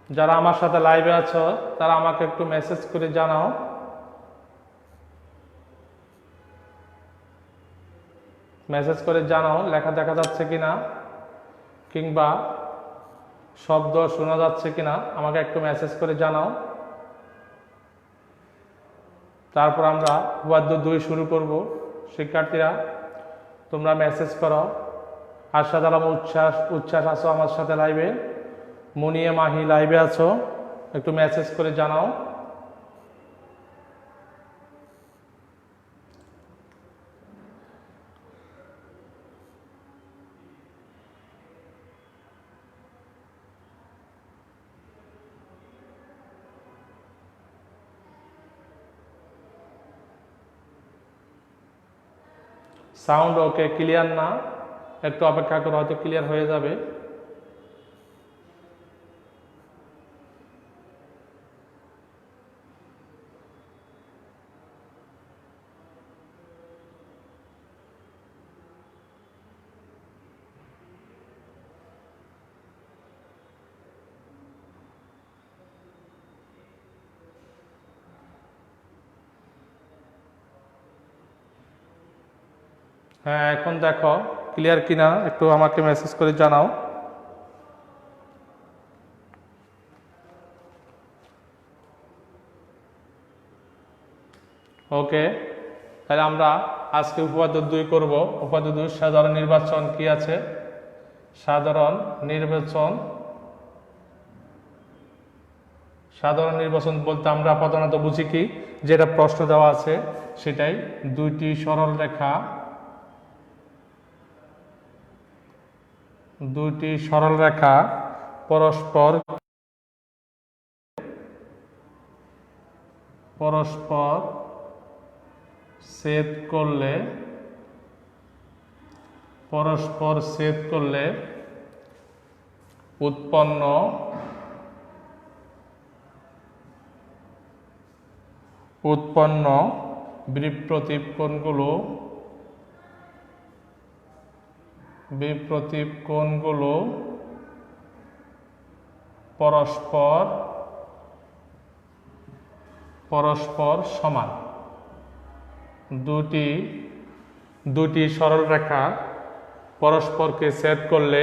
যারা আমার সাথে লাইভে আছো তারা আমাকে একটু মেসেজ করে জানাও। মেসেজ করে জানাও লেখা দেখা যাচ্ছে কিনা, কিংবা শব্দ শোনা যাচ্ছে কিনা আমাকে একটু মেসেজ করে জানাও। তারপর আমরা উপপাদ্য 2 শুরু করব। শিক্ষার্থীরা তোমরা মেসেজ করো। আরশাদ আলম উচ্ছ্বাস আছো আমার সাথে লাইভে, মুনিয়া মাহি লাইভে আছো, একটু মেসেজ করে জানাও। সাউন্ড ওকে, ক্লিয়ার না? একটু অপেক্ষা করো, হয়তো ক্লিয়ার হয়ে যাবে। হ্যাঁ, এখন দেখো ক্লিয়ার কিনা, একটু আমাকে মেসেজ করে জানাও। ওকে, তাহলে আমরা আজকে উপপাদ্য 2 করব। উপপাদ্য 2 সাধারণ নির্বাচন কি আছে? সাধারণ নির্বাচন। সাধারণ নির্বাচন বলতে আমরা প্রধানত বুঝি কি, যেটা প্রশ্ন দেওয়া আছে সেটাই, দুইটি সরল রেখা, দুইটি সরল রেখা পরস্পর পরস্পর ছেদ করলে উৎপন্ন বিপ্রতীপ কোণগুলো পরস্পর সমান। দুটি সরল রেখা পরস্পরকে ছেদ করলে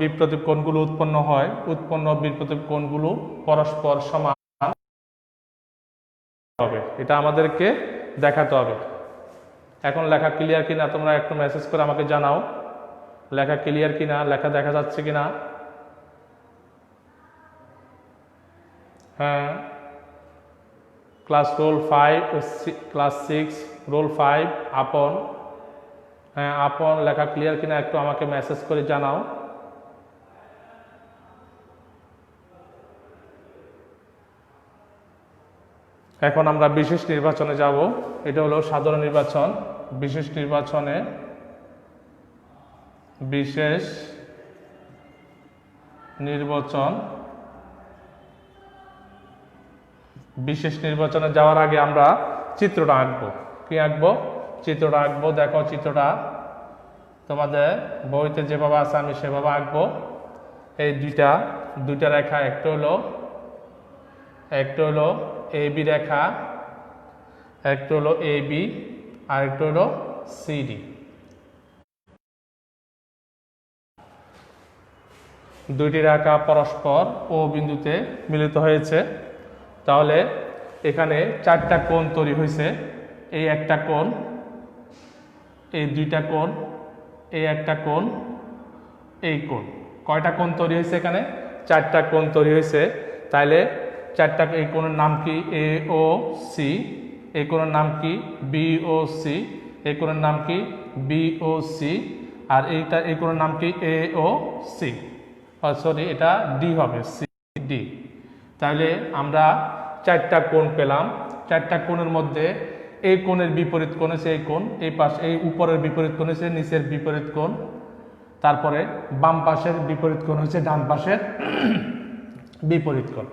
বিপ্রতীপ কোণগুলো উৎপন্ন হয়, বিপ্রতীপ কোণগুলো পরস্পর সমান হবে। এটা আমাদেরকে দেখাতে হবে। এখন লেখা ক্লিয়ার কিনা তোমরা একটু মেসেজ করে আমাকে জানাও। লেখা ক্লিয়ার কিনা, লেখা দেখা যাচ্ছে কিনা? হ্যাঁ, ক্লাস 6 রোল 5 আপন। হ্যাঁ, আপন লেখা ক্লিয়ার কিনা একটু আমাকে মেসেজ করে জানাও। এখন আমরা বিশেষ নির্বাচনে যাব। এটা হলো সাধারণ নির্বাচন। বিশেষ নির্বাচনে যাওয়ার আগে আমরা চিত্রটা আঁকবো। কি আঁকবো? চিত্রটা আঁকবো। দেখো চিত্রটা তোমাদের বইতে যেভাবে আছে আমি সেভাবে আঁকবো। এই দুইটা রেখা, একটা হলো AB রেখা, একটা হলো AB, আর একটা হলো CD। দুইটি রেখা পরস্পর ও বিন্দুতে মিলিত হয়েছে। তাহলে এখানে 4টা কোণ তৈরি হয়েছে। এই একটা কোণ, এই দুইটা কোণ, এই একটা কোণ, এই কোণ। কয়টা কোণ তৈরি হয়েছে? এখানে 4টা কোণ তৈরি হয়েছে। তাইলে এই কোণের নাম কি? AOC। এই কোণের নাম কি? BOC। এই কোণের নাম কি? BOC। আর এই কোণের নাম কি? AOC। সরি, এটা D হবে, CD। তাহলে আমরা 4টা কোণ পেলাম। 4টা কোণের মধ্যে এই কোণের বিপরীত কোণ হচ্ছে এই কোণ, এই উপরের বিপরীত কোণ হচ্ছে নিচের বিপরীত কোণ, তারপরে বাম পাশের বিপরীত কোণ হচ্ছে ডান পাশের বিপরীত কোণ।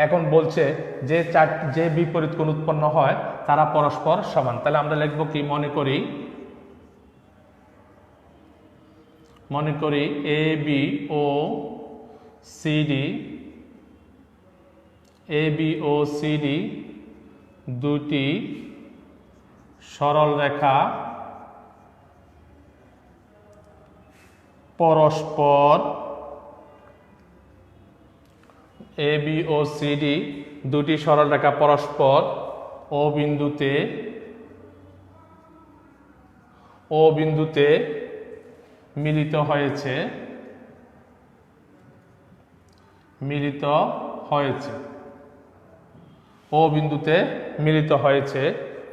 এখন বলছে যে বিপরীত কোণ উৎপন্ন হয় তারা পরস্পর সমান। তাহলে আমরা লিখব কি? মনে করি মনে করি A B O CD, A B O CD দুটি সরল রেখা পরস্পর, এ বি ও সিডি দুটি সরল রেখা পরস্পর ও বিন্দুতে মিলিত হয়েছে, ও বিন্দুতে মিলিত হয়েছে,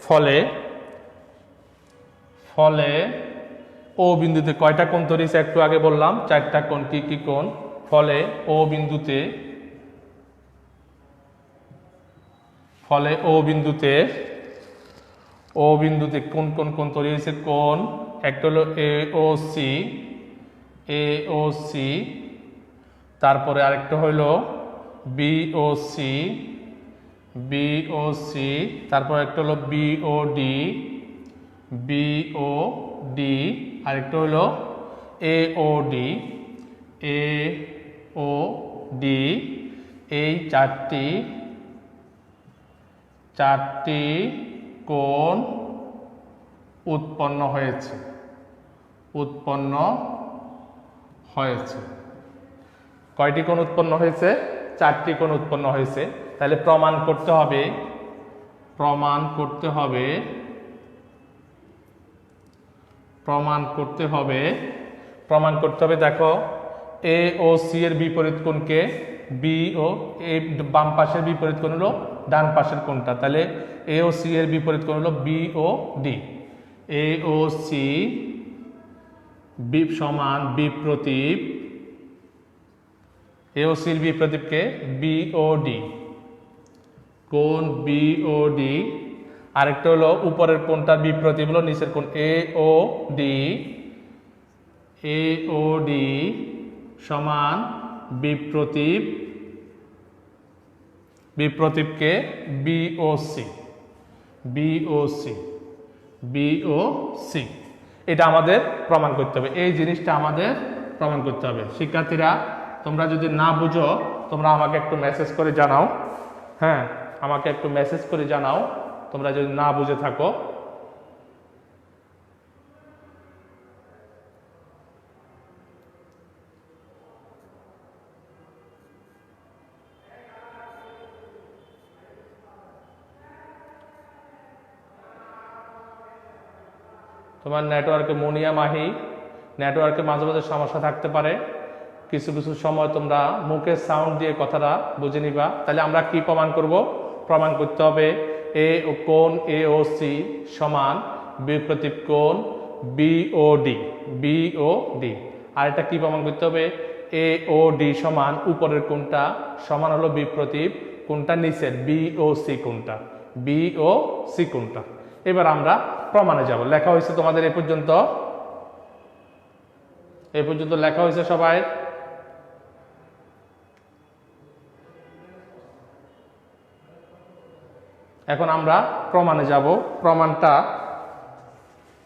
ফলে ও বিন্দুতে কয়টা কোণ তৈরি হয়েছে একটু আগে বললাম, 4টা কোণ। কি কি কোণ? ফলে ও বিন্দুতে কোন কোন কোণ তৈরি হয়েছে? কোণ একটা হলো এ ও সি, তারপরে আরেকটা হলো বি ও সি, তারপর একটা হলো বি ও ডি, আরেকটা হলো এ ও ডি। এই চারটি কোণ উৎপন্ন হয়েছে। কয়টি কোণ উৎপন্ন হয়েছে? 4টি কোণ উৎপন্ন হয়েছে। তাহলে প্রমাণ করতে হবে দেখো, এ ও সি এর বিপরীত কোণকে বি ও, এই বাম পাশের বিপরীত কোণ হলো ডান পাশের কোণটা, তাহলে এ ও সি এর বিপরীত কোণ হলো বি ও ডি। এ ও সি সমান বিপ্রতীপ, এ ও সির বিপ্রতীপকে বি ও ডি, কোণ বি ও ডি। আরেকটা হলো উপরের কোণটার বিপ্রতীপ হলো নিচের কোণ এ ও ডি সমান বিপ্রতীপকে বি ও সি। এটা আমাদের প্রমাণ করতে হবে, এই জিনিসটা আমাদের প্রমাণ করতে হবে। শিক্ষার্থীরা, তোমরা যদি না বুঝো তোমরা আমাকে একটু মেসেজ করে জানাও। হ্যাঁ, আমাকে একটু মেসেজ করে জানাও তোমরা যদি না বুঝে থাকো। তোমার নেটওয়ার্কে মুনিয়া মাহি, নেটওয়ার্কে মাঝে মাঝে সমস্যা থাকতে পারে, কিছু কিছু সময় তোমরা মুখের সাউন্ড দিয়ে কথাটা বুঝে নিবা। তাহলে আমরা কি প্রমাণ করব? প্রমাণ করতে হবে কোণ এ ও সি সমান বিপ্রতীপ কোণ বি ও ডি। আর এটা কি প্রমাণ করতে হবে? এ ও ডি সমান উপরের কোণটা সমান হলো বিপ্রতীপ কোণটা নিচের বি ও সি কোণটা। এবার আমরা প্রমাণে যাব। লেখা হয়েছে তোমাদের এ পর্যন্ত লেখা হয়েছে সবাই? এখন আমরা প্রমাণে যাব। প্রমাণটা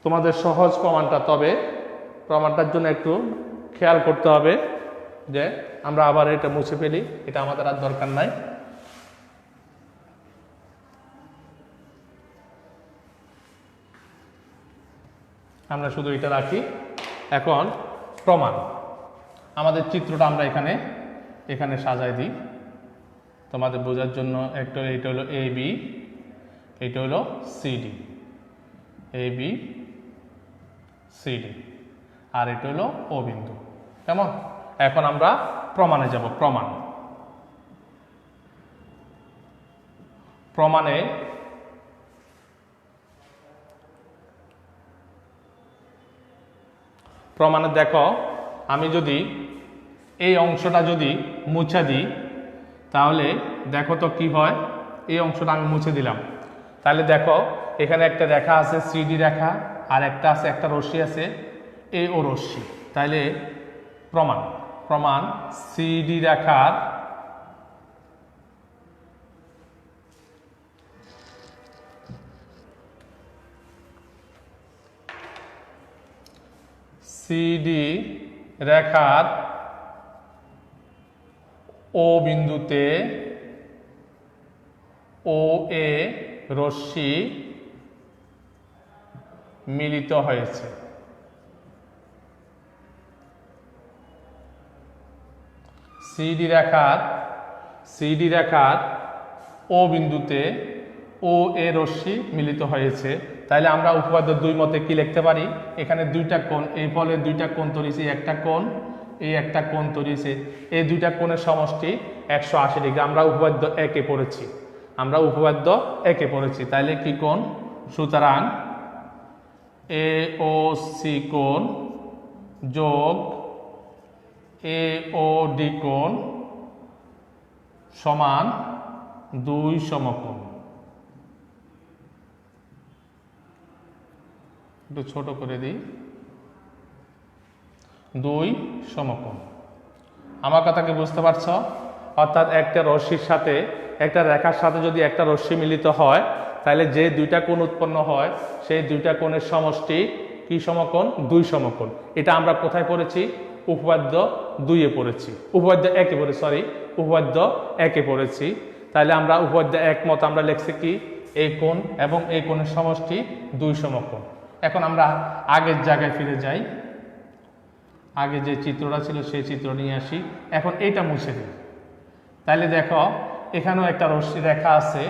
তোমাদের সহজ প্রমাণটা, তবে প্রমাণটার জন্য একটু খেয়াল করতে হবে যে আমরা আবার এটা মুছে ফেলি, এটা আমাদের আর দরকার নাই। আমরা শুধু এটা রাখি। এখন প্রমাণ, আমাদের চিত্রটা আমরা এখানে সাজাই দিই তোমাদের বোঝার জন্য। একটা এটা হলো এ বি, এটা হলো সিডি, এ বি সিডি, আর এটা হলো ও বিন্দু। কেমন? এখন আমরা প্রমাণে যাব। প্রমাণে দেখো, আমি যদি এই অংশটা যদি মুছে দিই তাহলে দেখো তো কি হয়। এই অংশটা আমি মুছে দিলাম, তাহলে দেখো এখানে একটা রেখা আছে সিডি রেখা, আর একটা রশ্মি আছে এ ও রশ্মি। তাহলে প্রমাণ সিডি রেখার সিডি রেখার ও বিন্দুতে ও এ রশ্মি মিলিত হয়েছে। সিডি রেখার ও বিন্দুতে ও এ রশ্মি মিলিত হয়েছে। তাহলে আমরা উপপাদ্য 2 মতে কি লিখতে পারি? এখানে দুইটা কোণ, এই ফলে দুইটা কোণ তৈরি হয়েছে, একটা কোণ, এই একটা কোণ তৈরি হয়েছে, এই দুইটা কোণের সমষ্টি 180 ডিগ্রি। আমরা উপপাদ্য 1 পড়েছি। তাহলে কি কোণ? সুতরাং এ ও সি কোণ যোগ এ ও ডি কোণ সমান 2 সমকোণ। একটু ছোট করে দিই, 2 সমকোণ। আমার কথা কি বুঝতে পারছো? অর্থাৎ একটা রশ্মির সাথে, একটা রেখার সাথে যদি একটা রশ্মি মিলিত হয়, তাহলে যে দুইটা কোণ উৎপন্ন হয় সেই দুইটা কোণের সমষ্টি কি সমকোণ? 2 সমকোণ। এটা আমরা কোথায় পড়েছি? উপপাদ্য 2 পড়েছি, উপপাদ্য 1 পড়েছি। তাহলে আমরা উপপাদ্য 1 মত আমরা লিখছি কি? এই কোণ এবং এই কোণের সমষ্টি 2 সমকোণ। এখন আমরা আগের জায়গায় ফিরে যাই, আগে যে চিত্রটা ছিল সেই চিত্র নিয়ে আসি। এখন এইটা মুছে দিই। তাহলে দেখো এখানেও একটা রশ্মি রেখা আছে,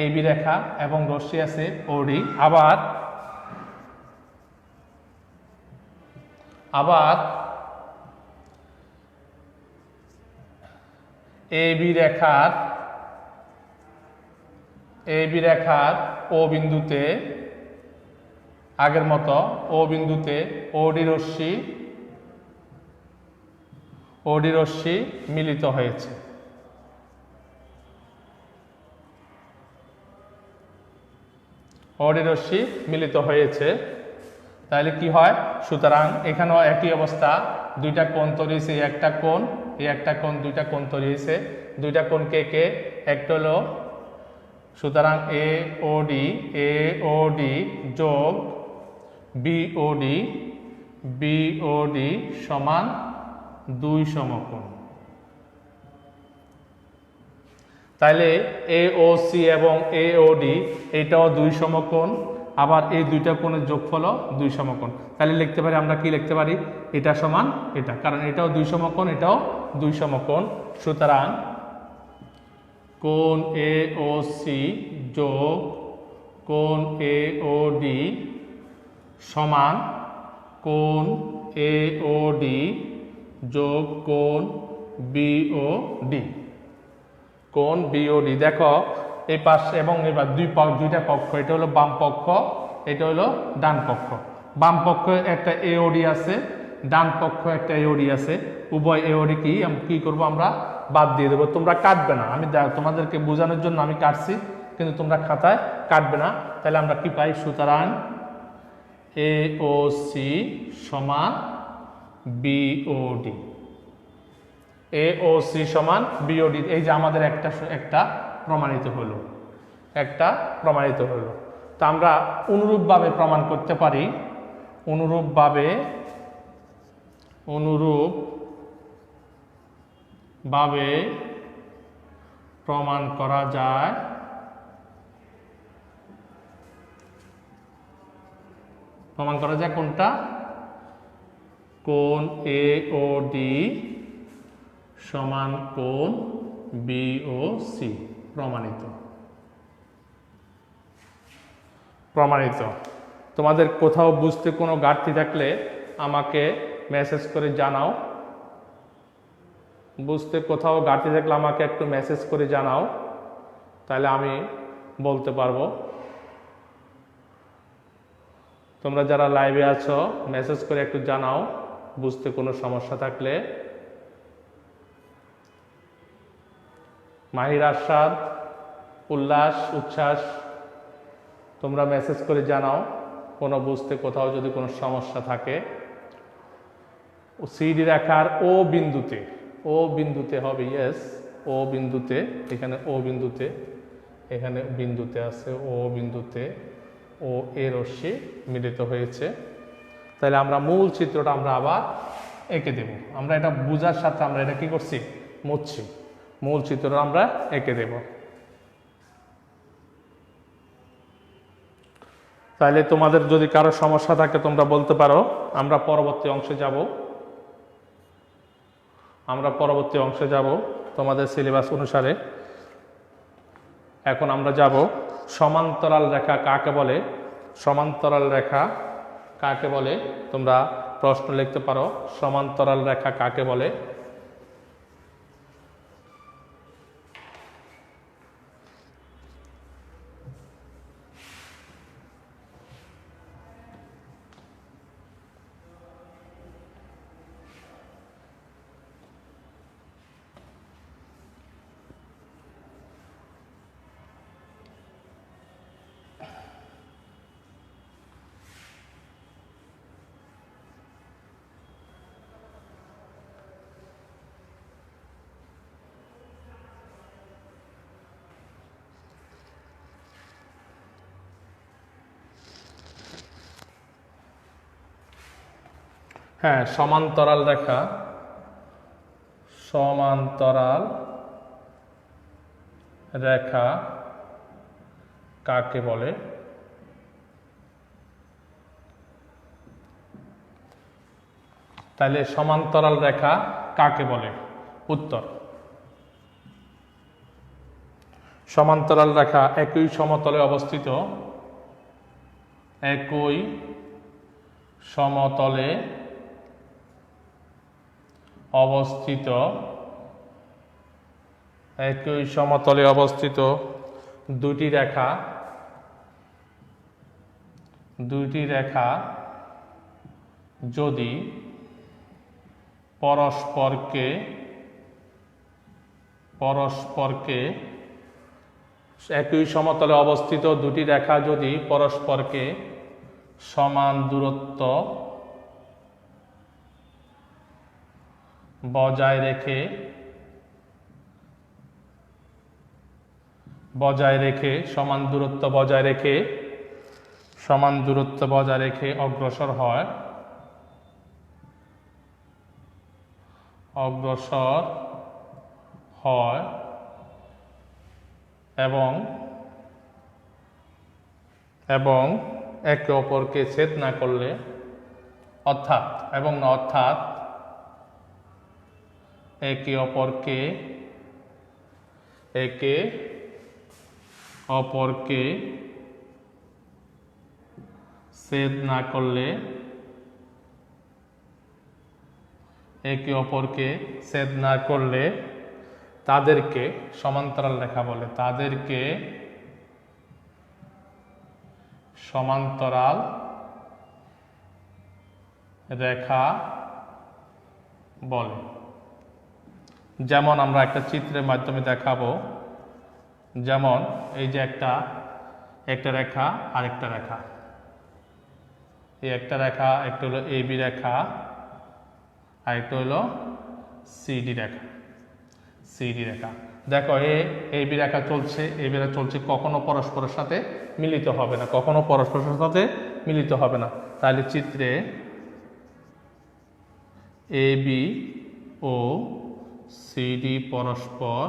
এবি রেখা, এবং রশ্মি আছে ওডি। আবার এবি রেখার ও বিন্দুতে, আগের মতো ও বিন্দুতে ওডি রশ্মি মিলিত হয়েছে। তাহলে কি হয়? সুতরাং এখানেও একই অবস্থা, দুইটা কোণ তৈরি হয়েছে, একটা কোণ, এই একটা কোণ, দুইটা কোণ তৈরি হয়েছে। দুইটা কোণ কে? একটা হলো, সুতরাং এ ও ডি যোগ বিওডি সমান 2 সমকোণ। তাহলে এ ও সি এবং এ ও ডি এটাও 2 সমকোণ, আবার এই দুইটা কোণের যোগফলও 2 সমকোণ। তাহলে লিখতে পারি, আমরা কি লিখতে পারি? এটা সমান এটা, কারণ এটাও 2 সমকোণ, এটাও 2 সমকোণ। সুতরাং কোণ এ ও সি যোগ কোণ এ ও ডি সমান কোণ এ ও ডি যোগ কোণ বিওডি। দেখো এই পাশ এবং এবার দুইটা পক্ষ, এটা হলো বাম পক্ষ, এটা হলো ডান পক্ষ। বাম পক্ষে একটা এওডি আছে, ডান পক্ষ একটা এওডি আছে। উভয় এওডি কি করব? আমরা বাদ দিয়ে দেবো। তোমরা কাটবে না, আমি তোমাদেরকে বোঝানোর জন্য আমি কাটছি, কিন্তু তোমরা খাতায় কাটবে না। তাহলে আমরা কি পাই? সুতরাং এ ও সি সমান বিওডি। এই যে আমাদের একটা প্রমাণিত হলো, তা আমরা অনুরূপভাবে প্রমাণ করতে পারি। অনুরূপভাবে প্রমাণ করা যায় কোনটা? কোণ এ ও ডি সমান কোণ বিওসি। প্রমাণিত। তোমাদের কোথাও বুঝতে কোনো ঘাটতি থাকলে আমাকে মেসেজ করে জানাও। একটু মেসেজ করে জানাও, তাহলে আমি বলতে পারবো। তোমরা যারা লাইভে আছো মেসেজ করে একটু জানাও বুঝতে কোনো সমস্যা থাকলে। মাহির, আরশাদ, উল্লাস, উচ্ছ্বাস, তোমরা মেসেজ করে জানাও কোনো বুঝতে কোথাও যদি কোনো সমস্যা থাকে। সিডি রেখার ও বিন্দুতে হবে, ইয়েস, এখানে বিন্দুতে আছে, ও বিন্দুতে ও এ রশ্মি মিলিত হয়েছে। তাহলে আমরা মূল চিত্রটা আমরা আবার এঁকে দেব। আমরা এটা বোঝার সাথে আমরা এটা কি করছি, মুছছি, মূল চিত্র আমরা এঁকে দেব। তাহলে তোমাদের যদি কারো সমস্যা থাকে তোমরা বলতে পারো, আমরা পরবর্তী অংশে যাব তোমাদের সিলেবাস অনুসারে। এখন আমরা যাব সমান্তরাল রেখা কাকে বলে। সমান্তরাল রেখা কাকে বলে তোমরা প্রশ্ন লিখতে পারো, সমান্তরাল রেখা কাকে বলে। হ্যাঁ, সমান্তরাল রেখা, সমান্তরাল রেখা কাকে বলে। তাহলে সমান্তরাল রেখা কাকে বলে? উত্তর, সমান্তরাল রেখা একই সমতলে অবস্থিত, একই সমতলে অবস্থিত, একই সমতলে অবস্থিত দুটি রেখা যদি পরস্পরকে একই সমতলে অবস্থিত দুটি রেখা যদি পরস্পরকে সমান দূরত্ব বজায় রেখে সমান দূরত্ব বজায় রেখে অগ্রসর হয় এবং একে অপরকে ছেদ না করলে, অর্থাৎ একে অপরকে ছেদ না করলে, তাদেরকে সমান্তরাল রেখা বলে। তাদেরকে সমান্তরাল রেখা বলে। যেমন আমরা একটা চিত্রের মাধ্যমে দেখাবো, যেমন এই যে একটা রেখা আর একটা রেখা, এই একটা রেখা, একটা হলো এবি রেখা আর একটা হলো সিডি রেখা। দেখো এবি রেখা চলছে, কখনো পরস্পরের সাথে মিলিত হবে না, তাহলে চিত্রে এবি ও সিডি পরস্পর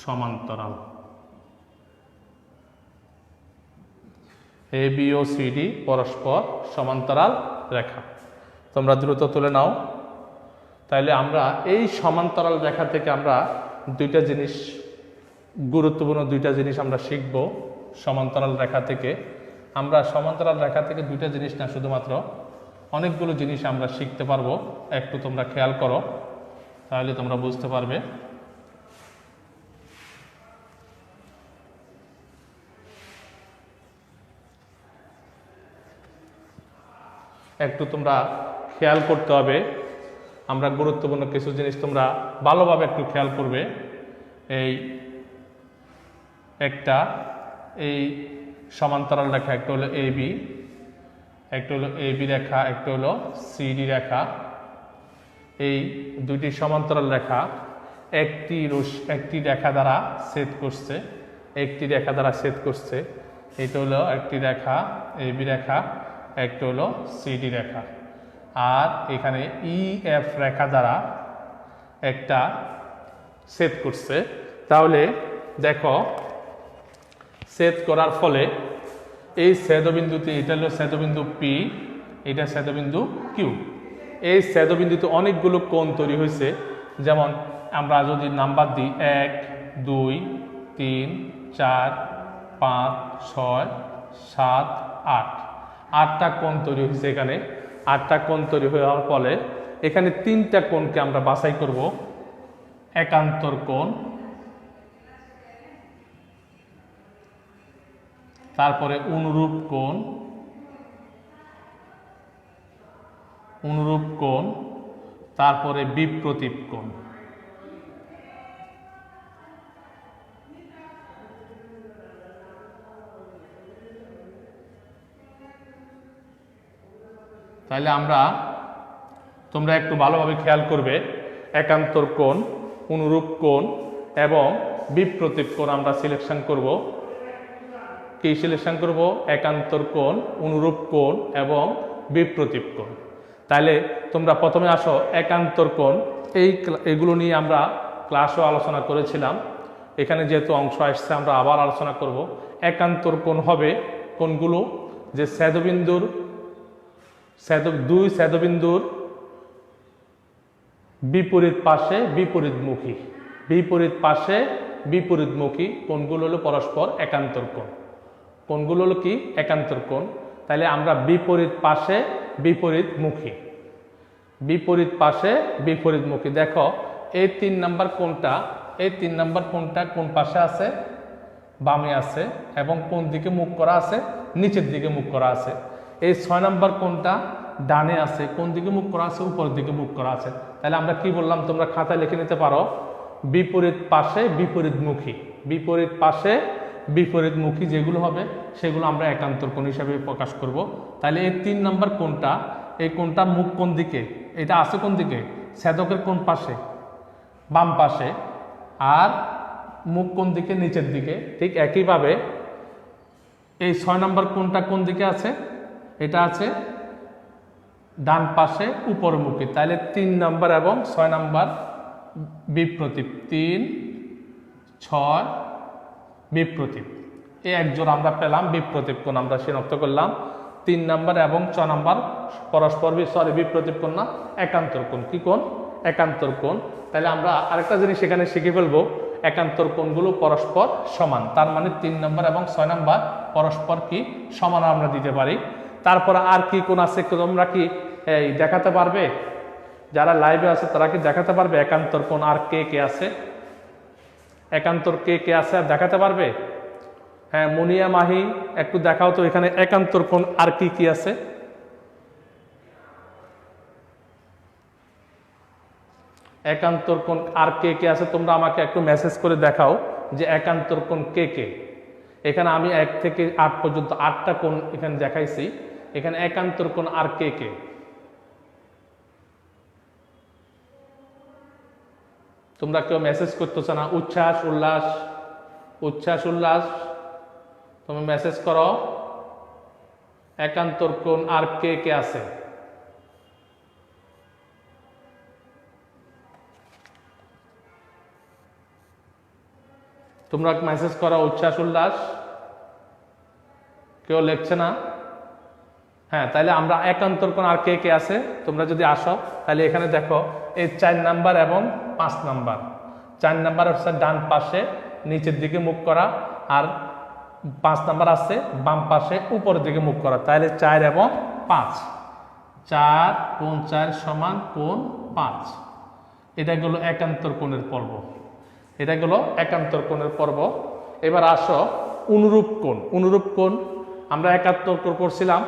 সমান্তরাল। এবি ও সিডি পরস্পর সমান্তরাল রেখা। তোমরা দ্রুত তুলে নাও। তাইলে আমরা এই সমান্তরাল রেখা থেকে আমরা গুরুত্বপূর্ণ দুইটা জিনিস আমরা শিখব। সমান্তরাল রেখা থেকে দুইটা জিনিস না, শুধুমাত্র অনেকগুলো জিনিস আমরা শিখতে পারবো। একটু তোমরা খেয়াল করো, তাহলে তোমরা বুঝতে পারবে। একটু তোমরা খেয়াল করতে হবে, আমরা গুরুত্বপূর্ণ কিছু জিনিস তোমরা ভালোভাবে একটু খেয়াল করবে। এই সমান্তরাল রেখা একটা হলো এবি, রেখা, একটা হলো সিডি রেখা। এই দুটি সমান্তরাল রেখা একটি রেখা দ্বারা ছেদ করছে, এটা হলো একটি রেখা এবি রেখা, একটা হলো সিডি রেখা। আর এখানে ই এফ রেখা দ্বারা একটা ছেদ করছে। তাহলে দেখো ছেদ করার ফলে এই ছেদবিন্দুতে, এটা হলো ছেদবিন্দু পি, এটা ছেদবিন্দু কিউ। এই ছেদবিন্দুতে অনেকগুলো কোণ তৈরি হয়েছে। যেমন আমরা যদি নাম্বার দিই 1 2 3 4 5 6 7 8, 8টা কোণ তৈরি হয়েছে। এখানে 8টা কোণ তৈরি হওয়ার ফলে এখানে 3টা কোণকে আমরা বাছাই করব। একান্তর কোণ, তারপরে অনুরূপ কোণ, অনুরূপ কোণ, তারপরে বিপ্রতীপ কোণ। তাহলে তোমরা একটু ভালোভাবে খেয়াল করবে, একান্তর কোণ, অনুরূপ কোণ এবং বিপ্রতীপ কোণ আমরা সিলেকশন করব। কি সিলেকশন করব? একান্তর কোণ, অনুরূপ কোণ এবং বিপ্রতীপ কোণ। তাহলে তোমরা প্রথমে আসো একান্তর কোণ। এগুলো নিয়ে আমরা ক্লাসও আলোচনা করেছিলাম। এখানে যেহেতু অংশ আসছে আমরা আবার আলোচনা করব। একান্তর কোণ হবে কোনগুলো? যে দুই ছেদবিন্দুর বিপরীত পাশে বিপরীতমুখী, বিপরীত পাশে বিপরীতমুখী কোণগুলো হলো পরস্পর একান্তর কোণ। কোণগুলো হলো কি? একান্তর কোণ। তাহলে আমরা বিপরীত পাশে বিপরীতমুখী, বিপরীত পাশে বিপরীতমুখী। দেখো এই 3 নাম্বার কোণটা, এই 3 নাম্বার কোণটা কোন পাশে আছে? বামে আছে। এবং কোন দিকে মুখ করা আছে? নিচের দিকে মুখ করা আছে। এই 6 নাম্বার কোণটা ডানে আছে। কোন দিকে মুখ করা আছে? উপরের দিকে মুখ করা আছে। তাহলে আমরা কি বললাম? তোমরা খাতায় লিখে নিতে পারো, বিপরীত পাশে বিপরীতমুখী, বিপরীত পাশে বিপরীতমুখী যেগুলো হবে সেগুলো আমরা একান্তর কোণ হিসাবে প্রকাশ করব। তাহলে এই 3 নাম্বার কোণটা, এই কোণটার মুখ কোন দিকে? এটা আছে কোন দিকে? ছেদকের কোন পাশে? বাম পাশে। আর মুখ কোন দিকে? নিচের দিকে। ঠিক একইভাবে এই 6 নাম্বার কোণটা কোন দিকে আছে? এটা আছে ডান পাশে উপরমুখী। তাহলে 3 নাম্বার এবং 6 নাম্বার বিপ্রতীপ, 3 6 বিপ্রতীপ। এই একজোড়া আমরা পেলাম বিপ্রতীপ কোণ, আমরা শনাক্ত করলাম। 3 নাম্বার এবং 6 নাম্বার পরস্পর বিপ্রতীপ কোণ না, একান্তর কোণ। কি কোণ? একান্তর কোণ। তাহলে আমরা আরেকটা জিনিস এখানে শিখে ফেলবো, একান্তর কোণগুলো পরস্পর সমান। তার মানে 3 নাম্বার এবং 6 নাম্বার পরস্পর কি সমান আমরা দিতে পারি। তারপর আর কি কোণ আছে তোমরা কি দেখাতে পারবে? যারা লাইভে আছে তারা কি দেখাতে পারবে একান্তর কোণ আর কে কে আছে? একান্তর কে কে আছে আর দেখাতে পারবে? হ্যাঁ, মুনিয়া মাহি একটু দেখাও তো এখানে একান্তর কোণ আর কি কি আছে। একান্তর কোণ আর কে কে আছে তোমরা আমাকে একটু মেসেজ করে দেখাও যে একান্তর কোণ কে কে। এখানে আমি 1 থেকে 8 পর্যন্ত 8টা কোণ এখানে দেখাইছি। এখানে একান্তর কোণ আর কে কে? তোমরা কেউ মেসেজ করতেছো না। উচ্ছ্বাস উল্লাস, উচ্ছ্বাস উল্লাস তুমি মেসেজ করো, একান্তর কোণ আর কে কে আছে? তোমরা মেসেজ করো উচ্ছ্বাস উল্লাস, কেউ লিখছে না। হ্যাঁ, তাহলে আমরা একান্তর কোণ আর কে কে আছে তোমরা যদি আসো তাহলে এখানে দেখো এই 4 নাম্বার এবং 5 নাম্বার। 4 নাম্বার হচ্ছে ডান পাশে নিচের দিকে মুখ করা, আর 5 নাম্বার আছে বাম পাশে উপরের দিকে মুখ করা। তাহলে 4 এবং 5, 4 কোণ 4 সমান কোণ 5। এটা গেল একান্তর কোণের পর্ব, এটা গেল একান্তর কোণের পর্ব। এবার আসো অনুরূপ কোণ। অনুরূপ কোণ আমরা একান্তর কোণ করছিলাম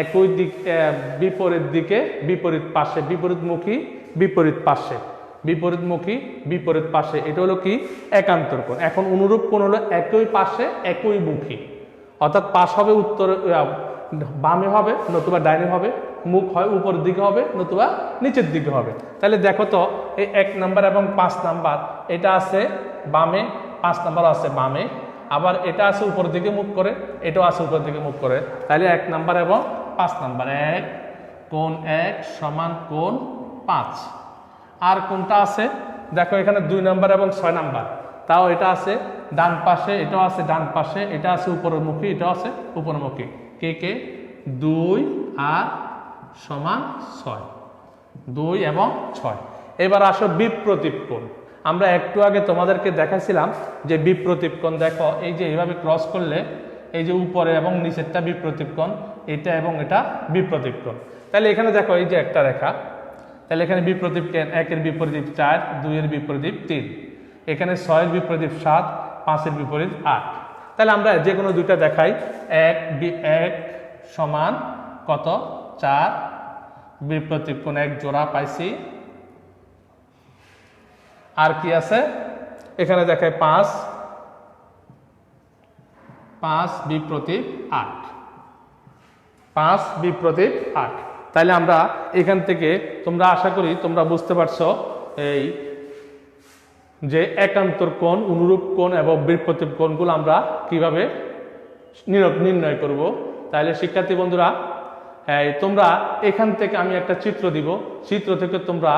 একই দিক, বিপরীত দিকে বিপরীত পাশে, বিপরীতমুখী বিপরীত পাশে, বিপরীতমুখী বিপরীত পাশে। এটা হলো কি? একান্তর কোণ। এখন অনুরূপ কোণ হলো একই পাশে একই মুখী, অর্থাৎ পাশ হবে উত্তর বামে হবে নতুবা ডাইনে হবে, মুখ হয় উপরের দিকে হবে নতুবা নিচের দিকে হবে। তাহলে দেখো তো এই 1 নাম্বার এবং 5 নাম্বার এটা আছে বামে, 5 নাম্বার আছে বামে, আবার এটা আছে উপরের দিকে মুখ করে, এটাও আছে উপরের দিকে মুখ করে। তাহলে 1 নাম্বার এবং 5 নাম্বার, 1 কোণ 1 সমান কোণ 5। আর কোনটা আছে দেখো এখানে 2 নাম্বার এবং 6 নাম্বার, তাও এটা আছে ডান পাশে, এটাও আছে ডান পাশে, এটা আছে উপরমুখী, এটাও আছে উপরমুখী। কে 2 আর সমান 6, 2 এবং 6। এবার আসো বিপ্রতীপ কোণ। আমরা একটু আগে তোমাদেরকে দেখাইছিলাম যে বিপ্রতীপ কোণ, দেখো এই যে এইভাবে ক্রস করলে এই যে উপরে এবং নিচেরটা বিপ্রতীপ কোণ, এটা এবং এটা বিপ্রতীপ কোণ। তাহলে এখানে দেখো এই যে একটা রেখা, তাহলে এখানে বিপ্রতীপ কোণ 1 এর বিপরীত 4, 2 এর বিপরীত 3, এখানে 6 এর বিপরীত 7, 5 এর বিপরীত 8। তাহলে আমরা যে কোনো দুইটা দেখাই। 1 সমান কত 4, বিপ্রতীপ কোণ 1 জোড়া পাইছি। আর কি আছে এখানে দেখায় 5 বিপ্রতীপ 8, 5 বিপ্রতীপ 8। তাহলে আমরা এখান থেকে তোমরা আশা করি তোমরা বুঝতে পারছো এই যে একান্তর কোণ, অনুরূপ কোণ এবং বিপ্রতীপ কোণগুলো আমরা কিভাবে নির্ণয় করব। তাহলে শিক্ষার্থী বন্ধুরা, তোমরা এখান থেকে আমি একটা চিত্র দিব, চিত্র থেকে তোমরা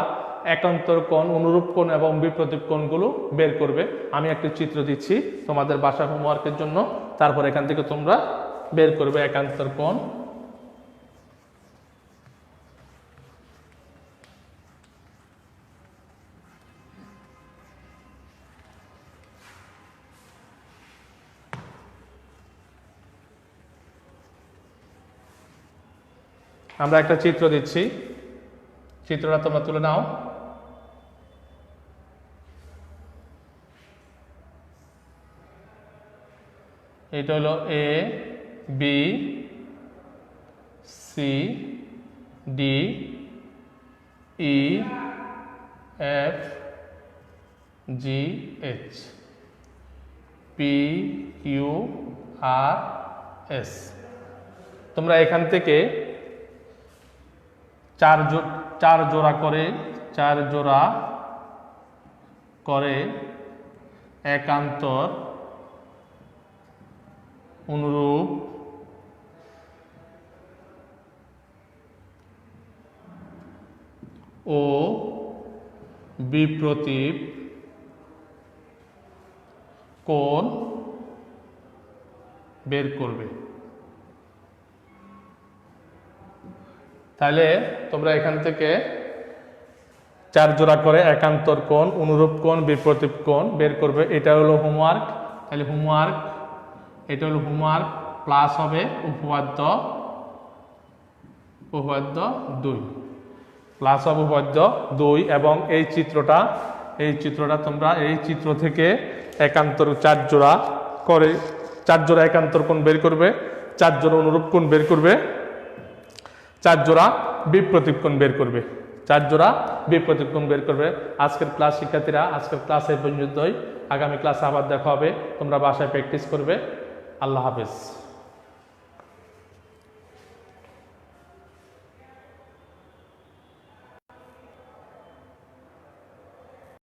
একান্তর কোণ, অনুরূপ কোণ এবং বিপ্রতীপ কোণগুলো বের করবে। আমি একটা চিত্র দিচ্ছি তোমাদের বাসা হোমওয়ার্কের জন্য, তারপর এখান থেকে তোমরা বের করবে একান্তর কোণ। আমরা একটা চিত্র দিচ্ছি, চিত্রটা তোমরা তুলে নাও। এটা হলো A B C D E F G H, P Q R S. তোমরা এখান থেকে 4 জোড়া করে একান্তর, অনুরূপ ও বিপ্রতীপ কোণ বের করবে। তাহলে তোমরা এখান থেকে 4 জোড়া করে একান্তর কোণ, অনুরূপ কোণ, বিপ্রতীপ কোণ বের করবে। এটা হলো হোমওয়ার্ক। তাহলে হোমওয়ার্ক, এটা হলো হোমওয়ার্ক, প্লাস হবে উপপাদ্য 2, প্লাস হবে উপপাদ্য 2। এবং এই চিত্রটা তোমরা এই চিত্র থেকে একান্তর 4 জোড়া একান্তর কোণ বের করবে, 4 জোড়া অনুরূপ কোণ বের করবে, 4 জোড়া বিপ্রতীপ কোণ বের করবে, 4 জোড়া বিপ্রতীপ কোণ বের করবে। আজকের ক্লাস শিক্ষার্থীরা, আজকের ক্লাস এই পর্যন্তই। আগামী ক্লাসে আবার দেখা হবে। তোমরা বাসায় প্র্যাকটিস করবে। আল্লাহ হাফেজ।